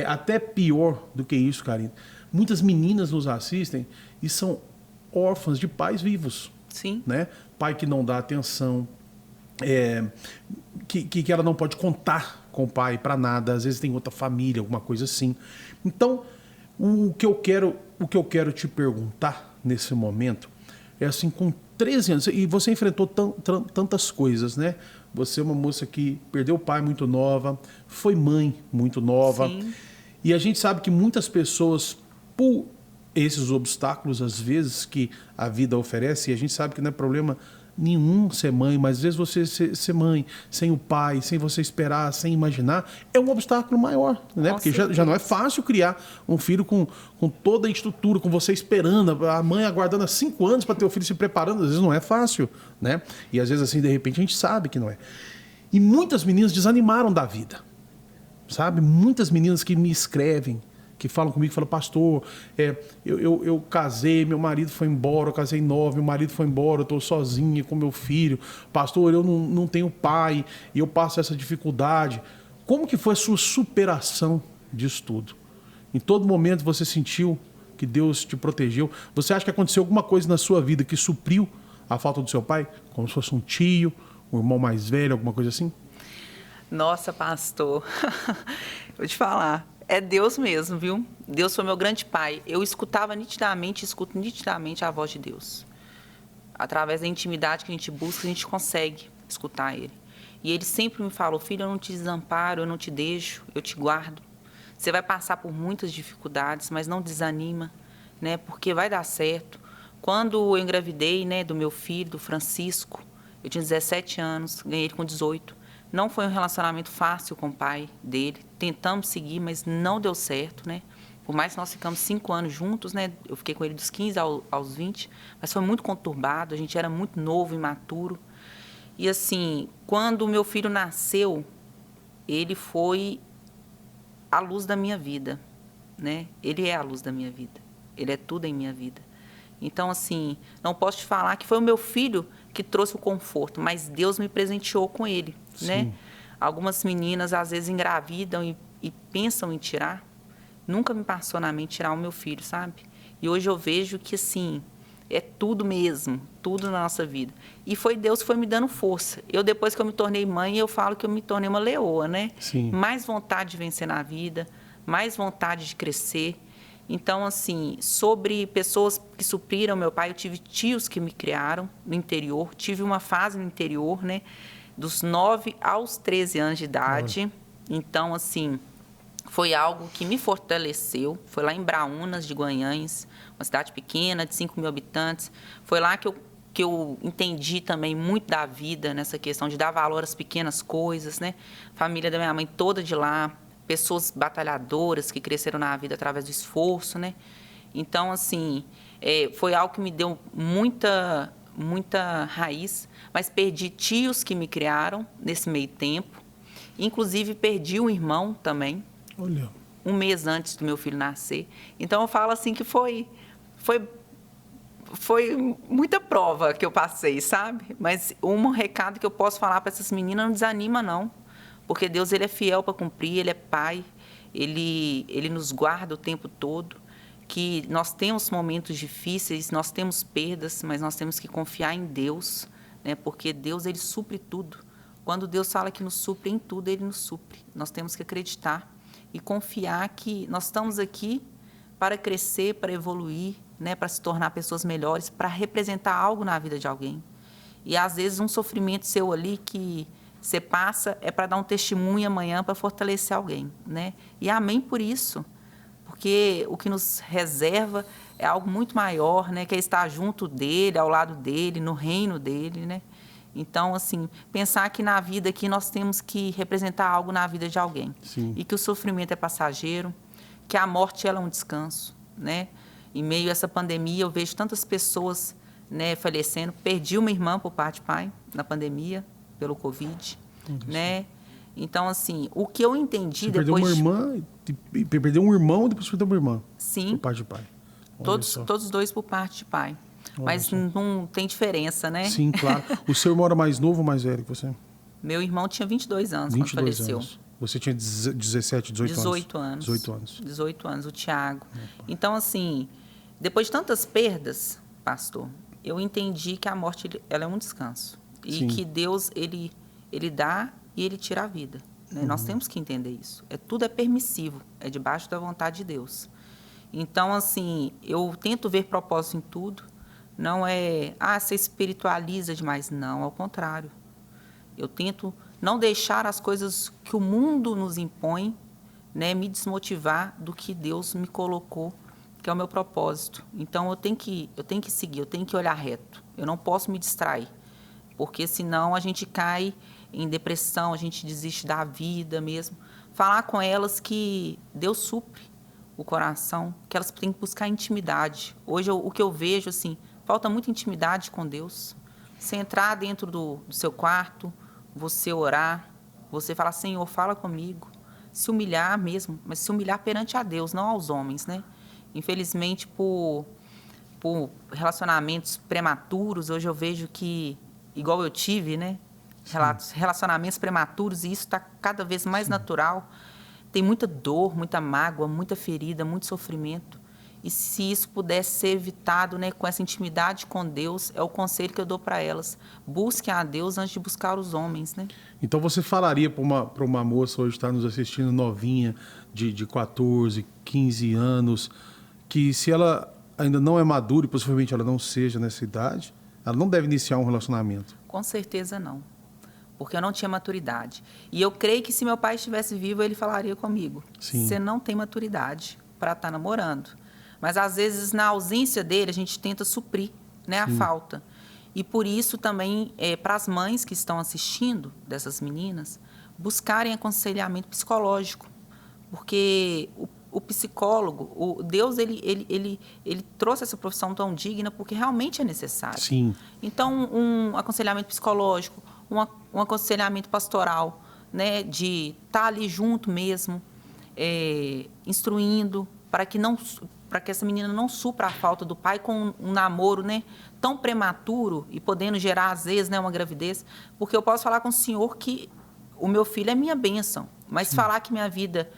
até pior do que isso, Karine. Muitas meninas nos assistem e são órfãs de pais vivos. Sim. Né? Pai que não dá atenção, que ela não pode contar com o pai para nada. Às vezes tem outra família, alguma coisa assim. Então, o que eu quero te perguntar nesse momento é assim, com 13 anos, e você enfrentou tantas coisas, né? Você é uma moça que perdeu o pai muito nova, foi mãe muito nova. Sim. E a gente sabe que muitas pessoas, por esses obstáculos, às vezes, que a vida oferece, e a gente sabe que não é problema nenhum ser mãe, mas às vezes você ser mãe sem o pai, sem você esperar, sem imaginar, é um obstáculo maior, né? Porque já não é fácil criar um filho com toda a estrutura, com você esperando, a mãe aguardando há 5 anos para ter o filho se preparando, às vezes não é fácil, né? E às vezes assim, de repente, a gente sabe que não é. E muitas meninas desanimaram da vida, sabe? Muitas meninas que me escrevem, que falam comigo, falam, pastor, eu casei, meu marido foi embora, eu casei 9, meu marido foi embora, eu estou sozinha com meu filho, pastor, eu não tenho pai, e eu passo essa dificuldade. Como que foi a sua superação disso tudo? Em todo momento você sentiu que Deus te protegeu? Você acha que aconteceu alguma coisa na sua vida que supriu a falta do seu pai? Como se fosse um tio, um irmão mais velho, alguma coisa assim? Nossa, pastor, vou te falar. É Deus mesmo, viu? Deus foi meu grande pai. Eu escuto nitidamente a voz de Deus. Através da intimidade que a gente busca, a gente consegue escutar Ele. E Ele sempre me falou, filho, eu não te desamparo, eu não te deixo, eu te guardo. Você vai passar por muitas dificuldades, mas não desanima, né? Porque vai dar certo. Quando eu engravidei, né, do meu filho, do Francisco, Eu tinha 17 anos, ganhei ele com 18. Não foi um relacionamento fácil com o pai dele. Tentamos seguir, mas não deu certo, né? Por mais que nós ficamos 5 anos juntos, né? Eu fiquei com ele dos 15 aos 20, mas foi muito conturbado, a gente era muito novo, imaturo. E assim, quando o meu filho nasceu, ele foi a luz da minha vida, né? Ele é a luz da minha vida. Ele é tudo em minha vida. Então, assim, não posso te falar que foi o meu filho que trouxe o conforto, mas Deus me presenteou com ele, né? Algumas meninas, às vezes, engravidam e pensam em tirar. Nunca me passou na mente tirar o meu filho, sabe? E hoje eu vejo que, assim, é tudo mesmo, tudo na nossa vida. E foi Deus que foi me dando força. Eu, depois que eu me tornei mãe, eu falo que eu me tornei uma leoa, né? Sim. Mais vontade de vencer na vida, mais vontade de crescer. Então, assim, sobre pessoas que supriram meu pai, eu tive tios que me criaram no interior, tive uma fase no interior, né? Dos 9 aos 13 anos de idade. Olha. Então, assim, foi algo que me fortaleceu. Foi lá em Braúnas de Guanhães, uma cidade pequena, de 5 mil habitantes. Foi lá que eu entendi também muito da vida, nessa questão de dar valor às pequenas coisas, né? Família da minha mãe toda de lá, pessoas batalhadoras que cresceram na vida através do esforço, né? Então, assim, foi algo que me deu muita raiz, mas perdi tios que me criaram nesse meio tempo. Inclusive, perdi um irmão também, Olha. um mês antes do meu filho nascer. Então, eu falo assim que foi muita prova que eu passei, sabe? Mas um recado que eu posso falar para essas meninas: não desanima, não. Porque Deus, ele é fiel para cumprir, ele é pai, ele nos guarda o tempo todo, que nós temos momentos difíceis, nós temos perdas, mas nós temos que confiar em Deus, né? Porque Deus, ele supre tudo. Quando Deus fala que nos supre em tudo, ele nos supre. Nós temos que acreditar e confiar que nós estamos aqui para crescer, para evoluir, né? Para se tornar pessoas melhores, para representar algo na vida de alguém. E, às vezes, um sofrimento seu ali que você passa é para dar um testemunho amanhã, para fortalecer alguém, né? E amém por isso, porque o que nos reserva é algo muito maior, né? Que é estar junto dele, ao lado dele, no reino dele, né? Então, assim, pensar que na vida aqui nós temos que representar algo na vida de alguém. Sim. E que o sofrimento é passageiro, que a morte, ela é um descanso, né? Em meio a essa pandemia, eu vejo tantas pessoas, né, falecendo. Perdi uma irmã por parte de pai na pandemia, pelo Covid, né? Então, assim, o que eu entendi Você depois... perdeu uma irmã, perdeu um irmão e depois perdeu uma irmã. Sim. Por parte de pai. Todos os dois por parte de pai. Olha Mas só. não tem diferença, né? Sim, claro. O seu irmão era mais novo ou mais velho que você? Meu irmão tinha 22 anos 22 quando faleceu. anos. Você tinha 17, 18 anos? 18 anos. 18 anos. 18 anos, o Tiago. Então, assim, depois de tantas perdas, pastor, eu entendi que a morte, ela é um descanso. E Sim. que Deus, ele dá e ele tira a vida. Né? Nós temos que entender isso. Tudo é permissivo, é debaixo da vontade de Deus. Então, assim, eu tento ver propósito em tudo. Não é, você espiritualiza demais. Não, ao contrário. Eu tento não deixar as coisas que o mundo nos impõe, né, me desmotivar do que Deus me colocou, que é o meu propósito. Então, eu tenho que seguir, eu tenho que olhar reto. Eu não posso me distrair, porque senão a gente cai em depressão, a gente desiste da vida mesmo. Falar com elas que Deus supre o coração, que elas têm que buscar intimidade. Hoje, o que eu vejo, assim, falta muita intimidade com Deus. Você entrar dentro do seu quarto, você orar, você falar: Senhor, fala comigo. Se humilhar mesmo, mas se humilhar perante a Deus, não aos homens, né? Infelizmente, por relacionamentos prematuros, hoje eu vejo que, igual eu tive, né? Relacionamentos prematuros, e isso está cada vez mais natural. Tem muita dor, muita mágoa, muita ferida, muito sofrimento. E se isso pudesse ser evitado, né, com essa intimidade com Deus, é o conselho que eu dou para elas. Busquem a Deus antes de buscar os homens, né? Então você falaria para uma moça hoje que está nos assistindo, novinha, de 14, 15 anos, que se ela ainda não é madura e possivelmente ela não seja nessa idade, ela não deve iniciar um relacionamento? Com certeza não, porque eu não tinha maturidade. E eu creio que se meu pai estivesse vivo, ele falaria comigo: Sim. Você não tem maturidade para estar namorando. Mas, às vezes, na ausência dele, a gente tenta suprir, né, a falta. E por isso também, para as mães que estão assistindo dessas meninas, buscarem aconselhamento psicológico. Porque o psicólogo, o Deus, ele trouxe essa profissão tão digna porque realmente é necessário. Sim. Então, um aconselhamento psicológico, um aconselhamento pastoral, né, de estar ali junto mesmo, instruindo, para que essa menina não supra a falta do pai com um namoro, né, tão prematuro e podendo gerar, às vezes, né, uma gravidez. Porque eu posso falar com o senhor que o meu filho é minha bênção, mas falar que minha vida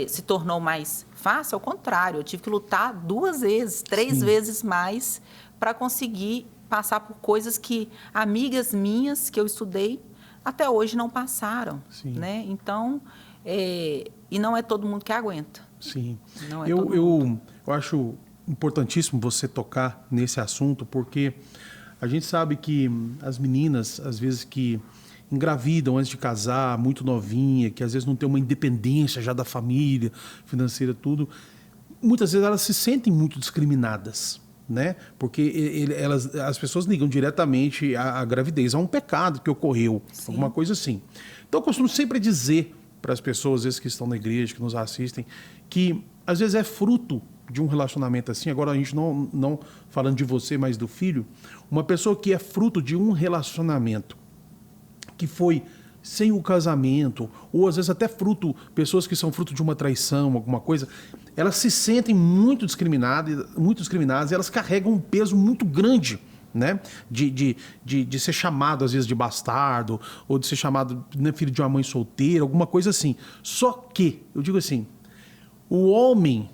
se tornou mais fácil, ao contrário, eu tive que lutar 2 vezes, 3 vezes mais para conseguir passar por coisas que amigas minhas que eu estudei até hoje não passaram. Né? Então, e não é todo mundo que aguenta. Sim. Não é todo mundo. Eu acho importantíssimo você tocar nesse assunto, porque a gente sabe que as meninas, às vezes, que engravidam antes de casar, muito novinha, que às vezes não tem uma independência já da família, financeira, tudo, muitas vezes elas se sentem muito discriminadas, né? Porque as pessoas ligam diretamente a gravidez a um pecado que ocorreu, alguma coisa assim. Então eu costumo sempre dizer para as pessoas, às vezes, que estão na igreja, que nos assistem, que às vezes é fruto de um relacionamento assim, agora a gente não falando de você, mas do filho, uma pessoa que é fruto de um relacionamento que foi sem o casamento, ou às vezes até pessoas que são fruto de uma traição, alguma coisa, elas se sentem muito discriminadas e elas carregam um peso muito grande, né? De ser chamado, às vezes, de bastardo, ou de ser chamado, né, filho de uma mãe solteira, alguma coisa assim. Só que, eu digo assim, o homem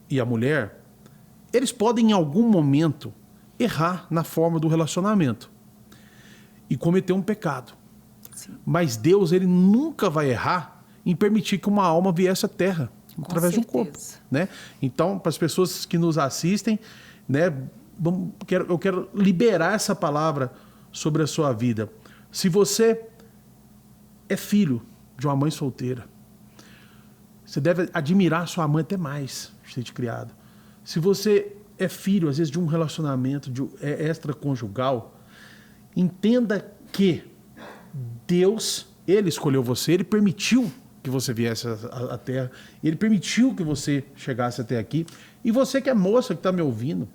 e a mulher, eles podem em algum momento errar na forma do relacionamento e cometer um pecado. Mas Deus, ele nunca vai errar em permitir que uma alma viesse à terra através do corpo, né? Então, para as pessoas que nos assistem, né, eu quero liberar essa palavra sobre a sua vida. Se você é filho de uma mãe solteira, você deve admirar sua mãe até mais de ter te criado. Se você é filho, às vezes, de um relacionamento extraconjugal, entenda que Deus, ele escolheu você, ele permitiu que você viesse à Terra, ele permitiu que você chegasse até aqui. E você que é moça, que está me ouvindo,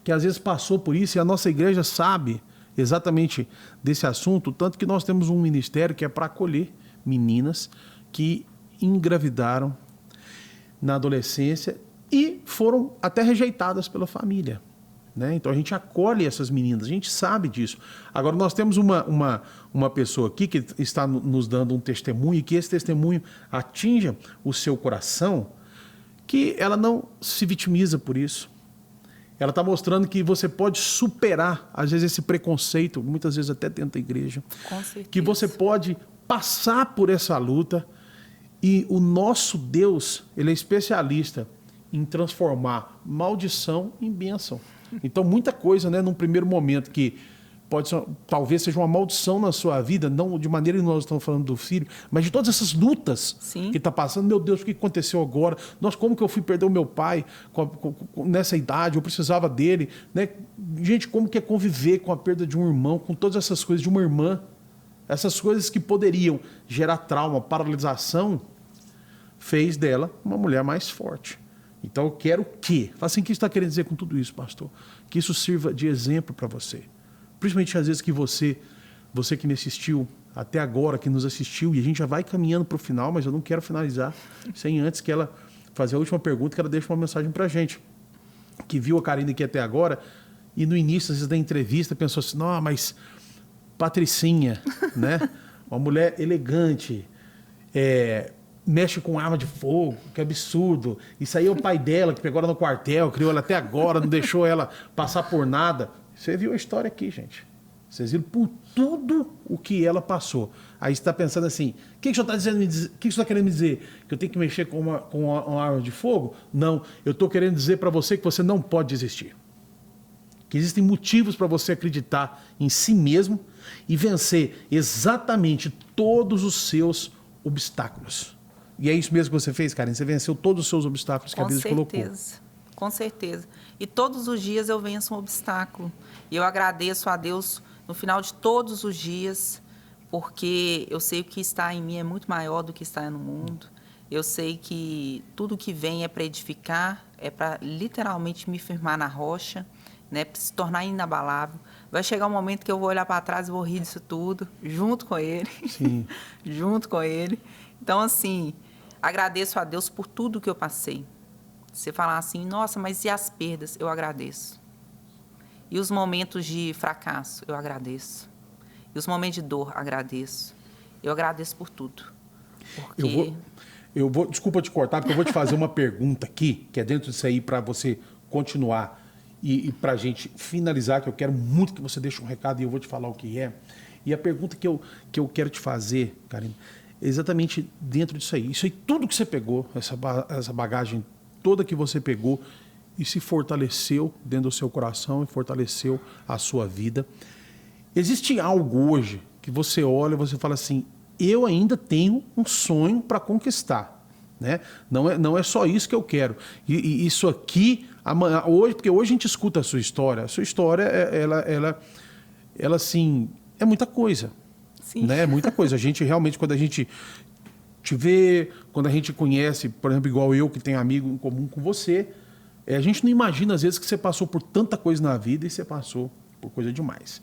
que às vezes passou por isso, e a nossa igreja sabe exatamente desse assunto, tanto que nós temos um ministério que é para acolher meninas que engravidaram na adolescência e foram até rejeitadas pela família. Né? Então a gente acolhe essas meninas, a gente sabe disso. Agora nós temos uma pessoa aqui que está nos dando um testemunho e que esse testemunho atinja o seu coração, que ela não se vitimiza por isso. Ela está mostrando que você pode superar, às vezes, esse preconceito, muitas vezes até dentro da igreja. Com certeza. Que você pode passar por essa luta e o nosso Deus, ele é especialista em transformar maldição em bênção. Então, muita coisa, né, num primeiro momento que pode ser, talvez seja uma maldição na sua vida, não de maneira que nós estamos falando do filho, mas de todas essas lutas que está passando. Meu Deus, o que aconteceu agora? Como que eu fui perder o meu pai nessa idade? Eu precisava dele. Né? Gente, como que é conviver com a perda de um irmão, com todas essas coisas de uma irmã? Essas coisas que poderiam gerar trauma, paralisação, fez dela uma mulher mais forte. Então eu quero que... Fala assim, o que você está querendo dizer com tudo isso, pastor? Que isso sirva de exemplo para você. Principalmente às vezes que você que me assistiu até agora, que nos assistiu, e a gente já vai caminhando para o final, mas eu não quero finalizar sem antes que ela fazer a última pergunta, que ela deixe uma mensagem para a gente. Que viu a Karine aqui até agora, e no início, às vezes, da entrevista, pensou assim, não, mas Patricinha, né? Uma mulher elegante, mexe com arma de fogo, que absurdo. Isso aí é o pai dela, que pegou ela no quartel, criou ela até agora, não deixou ela passar por nada. Você viu a história aqui, gente. Vocês viram por tudo o que ela passou. Aí você está pensando assim, o que o senhor está querendo me dizer? Que eu tenho que mexer com uma arma de fogo? Não, eu estou querendo dizer para você que você não pode desistir. Que existem motivos para você acreditar em si mesmo e vencer exatamente todos os seus obstáculos. E é isso mesmo que você fez, Karine? Você venceu todos os seus obstáculos que a vida te colocou. Com certeza. E todos os dias eu venço um obstáculo. E eu agradeço a Deus no final de todos os dias, porque eu sei que o que está em mim é muito maior do que está no mundo. Eu sei que tudo que vem é para edificar, é para literalmente me firmar na rocha, né, para se tornar inabalável. Vai chegar um momento que eu vou olhar para trás e vou rir disso tudo, junto com ele. Sim. Junto com ele. Então, assim, agradeço a Deus por tudo que eu passei. Você falar assim, nossa, mas e as perdas? Eu agradeço. E os momentos de fracasso? Eu agradeço. E os momentos de dor? Agradeço. Eu agradeço por tudo. Porque... Desculpa te cortar, porque eu vou te fazer uma pergunta aqui, que é dentro disso aí, para você continuar e para a gente finalizar, que eu quero muito que você deixe um recado e eu vou te falar o que é. E a pergunta que eu quero te fazer, Karine, é exatamente dentro disso aí. Isso aí, tudo que você pegou, essa bagagem toda que você pegou e se fortaleceu dentro do seu coração e fortaleceu a sua vida. Existe algo hoje que você olha e você fala assim, eu ainda tenho um sonho para conquistar, né? Não é só isso que eu quero. E isso aqui, hoje, porque hoje a gente escuta a sua história ela assim, é muita coisa. Sim. Né? É muita coisa. A gente realmente, quando a gente te vê, quando a gente conhece, por exemplo, igual eu, que tenho amigo em comum com você, a gente não imagina, às vezes, que você passou por tanta coisa na vida e você passou por coisa demais.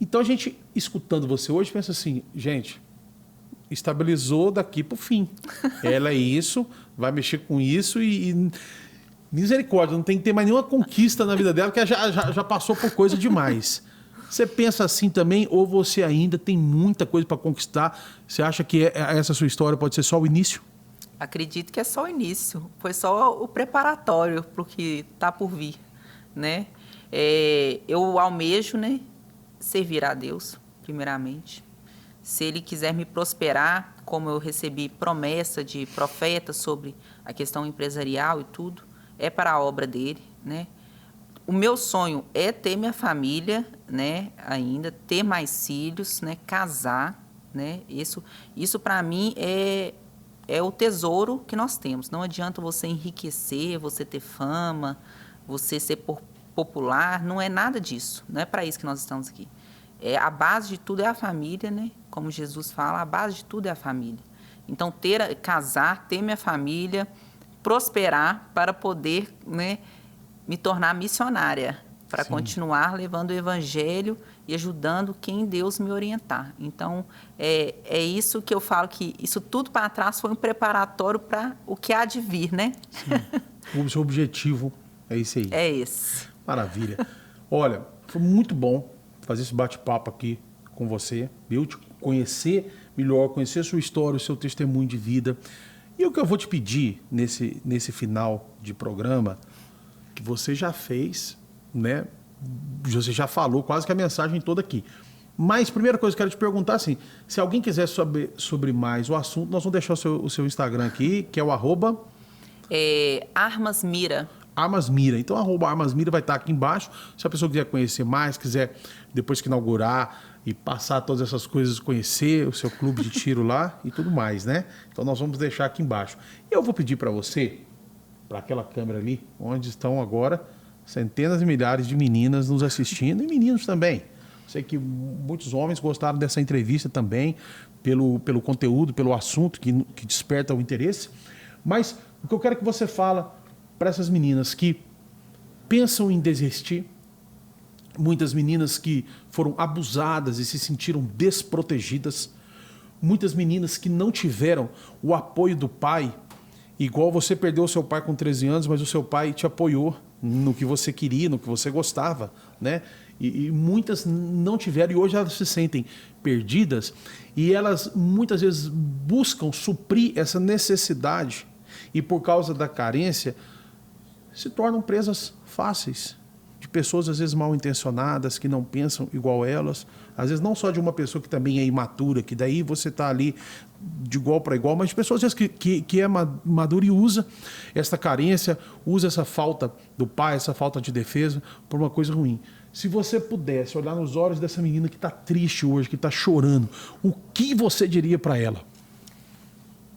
Então, a gente, escutando você hoje, pensa assim, gente, estabilizou daqui para o fim. Ela é isso, vai mexer com isso e misericórdia, não tem que ter mais nenhuma conquista na vida dela, porque já passou por coisa demais. Você pensa assim também, ou você ainda tem muita coisa para conquistar? Você acha que essa sua história pode ser só o início? Acredito que é só o início. Foi só o preparatório para o que está por vir, né? Eu almejo, né, servir a Deus, primeiramente. Se Ele quiser me prosperar, como eu recebi promessa de profeta sobre a questão empresarial e tudo, é para a obra dele, né? O meu sonho é ter minha família, né, ainda, ter mais filhos, né, casar, né? Isso para mim é o tesouro que nós temos. Não adianta você enriquecer, você ter fama, você ser popular, não é nada disso. Não é para isso que nós estamos aqui. A base de tudo é a família, né? Como Jesus fala, a base de tudo é a família. Então, casar, ter minha família, prosperar para poder, né, me tornar missionária, para continuar levando o evangelho e ajudando quem Deus me orientar. Então, é isso que eu falo, que isso tudo para trás foi um preparatório para o que há de vir, né? Sim. O seu objetivo é esse aí. É esse. Maravilha. Olha, foi muito bom fazer esse bate-papo aqui com você, eu te conhecer melhor, conhecer a sua história, o seu testemunho de vida. E o que eu vou te pedir nesse final de programa, que você já fez, né? Você já falou quase que a mensagem toda aqui. Mas, primeira coisa que eu quero te perguntar, assim, se alguém quiser saber sobre mais o assunto, nós vamos deixar o seu Instagram aqui, que é o @armasmira. Armasmira. Então, @armasmira vai estar aqui embaixo. Se a pessoa quiser conhecer mais, quiser, depois que inaugurar e passar todas essas coisas, conhecer o seu clube de tiro lá e tudo mais, né? Então, nós vamos deixar aqui embaixo. Eu vou pedir para você, para aquela câmera ali, onde estão agora centenas e milhares de meninas nos assistindo e meninos também. Sei que muitos homens gostaram dessa entrevista também, pelo conteúdo, pelo assunto que desperta o interesse. Mas o que eu quero que você fala para essas meninas que pensam em desistir, muitas meninas que foram abusadas e se sentiram desprotegidas, muitas meninas que não tiveram o apoio do pai, igual você perdeu o seu pai com 13 anos, mas o seu pai te apoiou no que você queria, no que você gostava, né? E muitas não tiveram e hoje elas se sentem perdidas e elas muitas vezes buscam suprir essa necessidade e por causa da carência se tornam presas fáceis de pessoas às vezes mal intencionadas, que não pensam igual elas, às vezes não só de uma pessoa que também é imatura, que daí você está ali de igual para igual, mas de pessoas às vezes que é madura e usa essa carência, usa essa falta do pai, essa falta de defesa por uma coisa ruim. Se você pudesse olhar nos olhos dessa menina que está triste hoje, que está chorando, o que você diria para ela?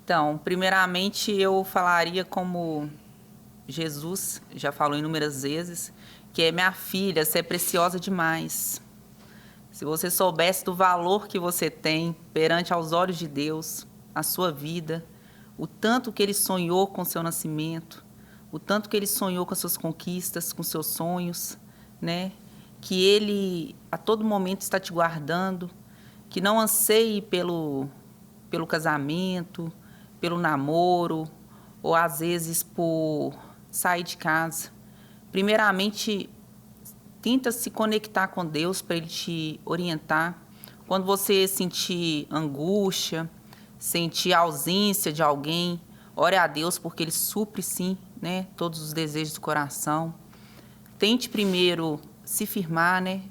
Então, primeiramente eu falaria como Jesus já falou inúmeras vezes, que é: minha filha, você é preciosa demais. Se você soubesse do valor que você tem perante aos olhos de Deus, a sua vida, o tanto que Ele sonhou com o seu nascimento, o tanto que Ele sonhou com as suas conquistas, com seus sonhos, né? Que Ele a todo momento está te guardando, que não anseie pelo casamento, pelo namoro, ou às vezes por sair de casa. Primeiramente, tenta se conectar com Deus para Ele te orientar. Quando você sentir angústia, sentir a ausência de alguém, ore a Deus, porque Ele supre sim, né, todos os desejos do coração. Tente primeiro se firmar, né,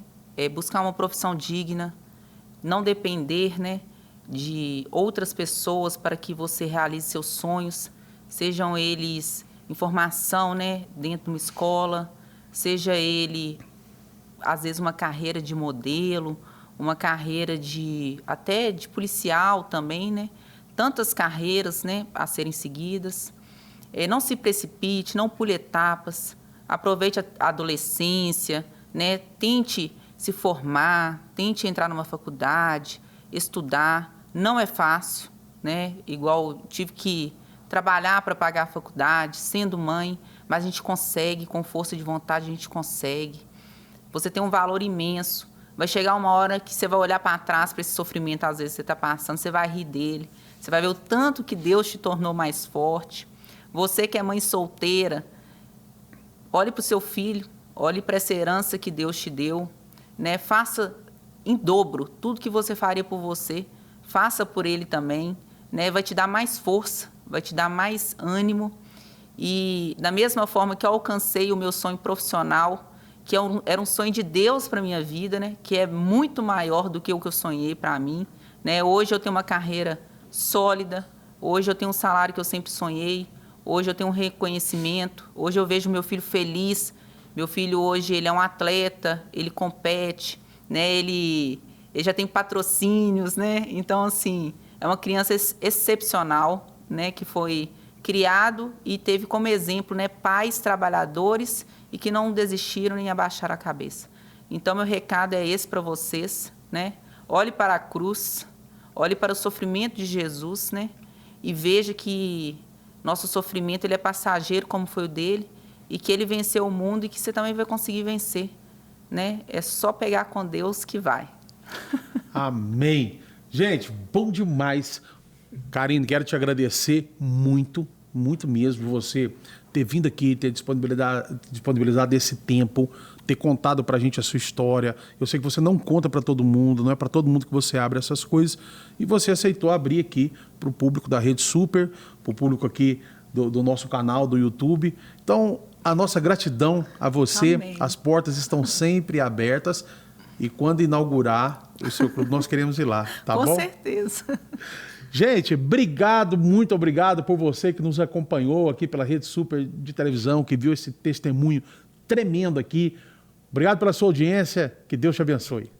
buscar uma profissão digna, não depender, né, de outras pessoas para que você realize seus sonhos, sejam eles em formação, né, dentro de uma escola, seja ele, às vezes, uma carreira de modelo, uma carreira até de policial também, né? Tantas carreiras, né, a serem seguidas. Não se precipite, não pule etapas, aproveite a adolescência, né? Tente se formar, tente entrar numa faculdade, estudar. Não é fácil, né? Igual tive que trabalhar para pagar a faculdade, sendo mãe, mas a gente consegue, com força de vontade a gente consegue. Você tem um valor imenso. Vai chegar uma hora que você vai olhar para trás para esse sofrimento, às vezes, que você está passando, você vai rir dele. Você vai ver o tanto que Deus te tornou mais forte. Você que é mãe solteira, olhe para o seu filho, olhe para essa herança que Deus te deu, né? Faça em dobro tudo que você faria por você, faça por ele também, né? Vai te dar mais força, vai te dar mais ânimo. E da mesma forma que eu alcancei o meu sonho profissional, que era um sonho de Deus para a minha vida, né? Que é muito maior do que o que eu sonhei para mim, né? Hoje eu tenho uma carreira sólida, hoje eu tenho um salário que eu sempre sonhei, hoje eu tenho um reconhecimento, hoje eu vejo meu filho feliz. Meu filho hoje ele é um atleta, ele compete, né? Ele já tem patrocínios, né? Então, assim, é uma criança excepcional, né? Que foi criado e teve como exemplo, né, pais trabalhadores e que não desistiram nem abaixaram a cabeça. Então, meu recado é esse para vocês, né? Olhe para a cruz, olhe para o sofrimento de Jesus, né? E veja que nosso sofrimento ele é passageiro, como foi o dele, e que ele venceu o mundo e que você também vai conseguir vencer, né? É só pegar com Deus que vai. Amém. Gente, bom demais. Karine, quero te agradecer muito, muito mesmo, você ter vindo aqui, ter disponibilizado esse tempo, ter contado pra gente a sua história. Eu sei que você não conta pra todo mundo, não é pra todo mundo que você abre essas coisas, e você aceitou abrir aqui pro público da Rede Super, pro público aqui do nosso canal, do YouTube. Então, a nossa gratidão a você. Amém. As portas estão sempre abertas, e quando inaugurar o seu clube, nós queremos ir lá, tá bom? Com certeza. Gente, obrigado, muito obrigado por você que nos acompanhou aqui pela Rede Super de televisão, que viu esse testemunho tremendo aqui. Obrigado pela sua audiência, que Deus te abençoe.